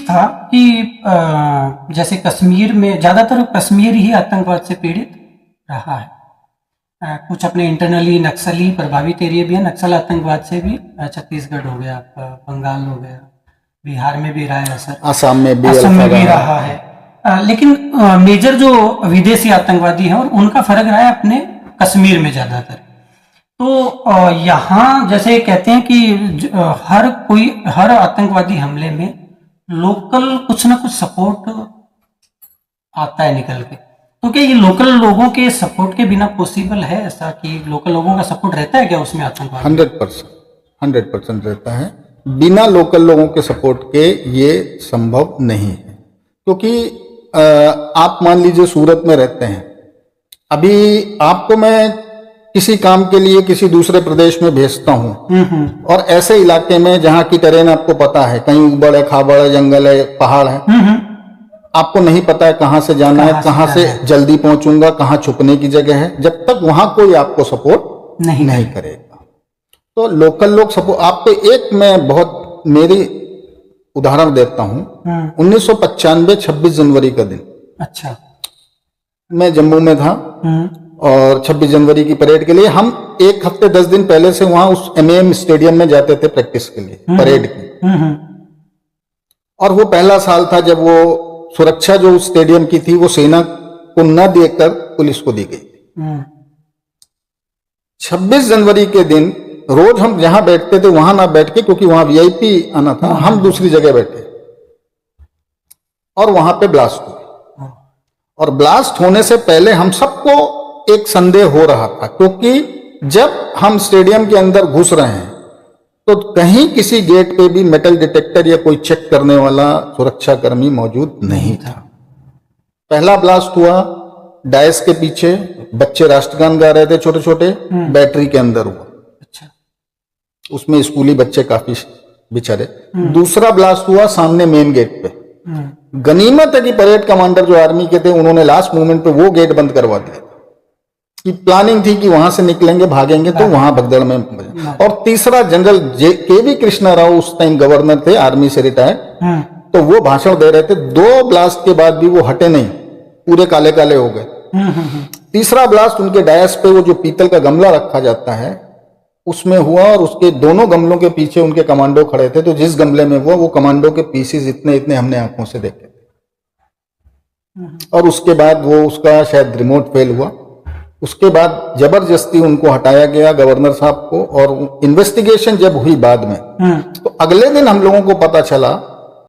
था कि जैसे कश्मीर में ज़्यादातर कश्मीर ही आतंकवाद से पीड़ित रहा है। कुछ अपने इंटरनली नक्सली प्रभावित एरिया भी है, नक्सल आतंकवाद से भी छत्तीसगढ़ हो गया, आपका बंगाल हो गया, बिहार में भी रहा है असर, असम में भी रहा है। लेकिन मेजर जो विदेशी आतंकवादी हैं और उनका फर्क रहा है अपने कश्मीर में ज़्यादातर। तो यहाँ जैसे कहते हैं कि हर आतंकवादी हमले में लोकल कुछ ना कुछ सपोर्ट आता है निकल के। तो क्या ये लोकल लोगों के सपोर्ट के बिना पॉसिबल है ऐसा कि लोकल लोगों का सपोर्ट रहता है क्या उसमें आतंकवाद? 100% रहता है। बिना लोकल लोगों के सपोर्ट के ये संभव नहीं है, क्योंकि आप मान लीजिए सूरत में रहते हैं, अभी आपको मैं किसी काम के लिए किसी दूसरे प्रदेश में भेजता हूँ और ऐसे इलाके में जहाँ की टेरेन आपको पता है, कहीं ऊबड़ है, खाबड़ है, जंगल है, पहाड़ है, आपको नहीं पता है कहाँ से जाना है, कहाँ से जल्दी पहुंचूंगा, कहाँ छुपने की जगह है, जब तक वहां कोई आपको सपोर्ट नहीं करेगा। तो लोकल लोग सपोर्ट आपको, एक मैं बहुत मेरी उदाहरण देता हूं। 1995 26 जनवरी का दिन, अच्छा, मैं जम्मू में था और 26 जनवरी की परेड के लिए हम 1 हफ्ते 10 दिन पहले से वहां उस एमएएम स्टेडियम में जाते थे प्रैक्टिस के लिए, परेड की। और वो पहला साल था जब वो सुरक्षा जो उस स्टेडियम की थी वो सेना को न देकर पुलिस को दी गई थी। 26 जनवरी के दिन रोज हम जहां बैठते थे वहां ना बैठ के, क्योंकि वहां वीआईपी आना था, हम दूसरी जगह बैठे और वहां पे ब्लास्ट हुआ। और ब्लास्ट होने से पहले हम सबको एक संदेह हो रहा था, क्योंकि जब हम स्टेडियम के अंदर घुस रहे हैं तो कहीं किसी गेट पे भी मेटल डिटेक्टर या कोई चेक करने वाला सुरक्षाकर्मी मौजूद नहीं था। पहला ब्लास्ट हुआ डायस के पीछे, बच्चे राष्ट्रगान गा रहे थे छोटे छोटे, बैटरी के अंदर हुआ। अच्छा, उसमें स्कूली बच्चे काफी बेचारे। दूसरा ब्लास्ट हुआ सामने मेन गेट पे। गनीमत है कि परेड कमांडर जो आर्मी के थे उन्होंने लास्ट मोमेंट पे वो गेट बंद करवा दिया कि प्लानिंग थी कि वहां से निकलेंगे भागेंगे तो वहां भगदड़ में। और तीसरा जनरल केवी कृष्णा राव उस टाइम गवर्नर थे, आर्मी से रिटायर्ड, तो वो भाषण दे रहे थे। 2 ब्लास्ट के बाद भी वो हटे नहीं, पूरे काले काले हो गए। तीसरा ब्लास्ट उनके डायस पे वो जो पीतल का गमला रखा जाता है उसमें हुआ और उसके दोनों गमलों के पीछे उनके कमांडो खड़े थे। तो जिस गमले में हुआ वो कमांडो के पीसेस इतने इतने हमने आंखों से देखे थे। और उसके बाद वो उसका शायद रिमोट फेल हुआ। उसके बाद जबरदस्ती उनको हटाया गया गवर्नर साहब को, और इन्वेस्टिगेशन जब हुई बाद में तो अगले दिन हम लोगों को पता चला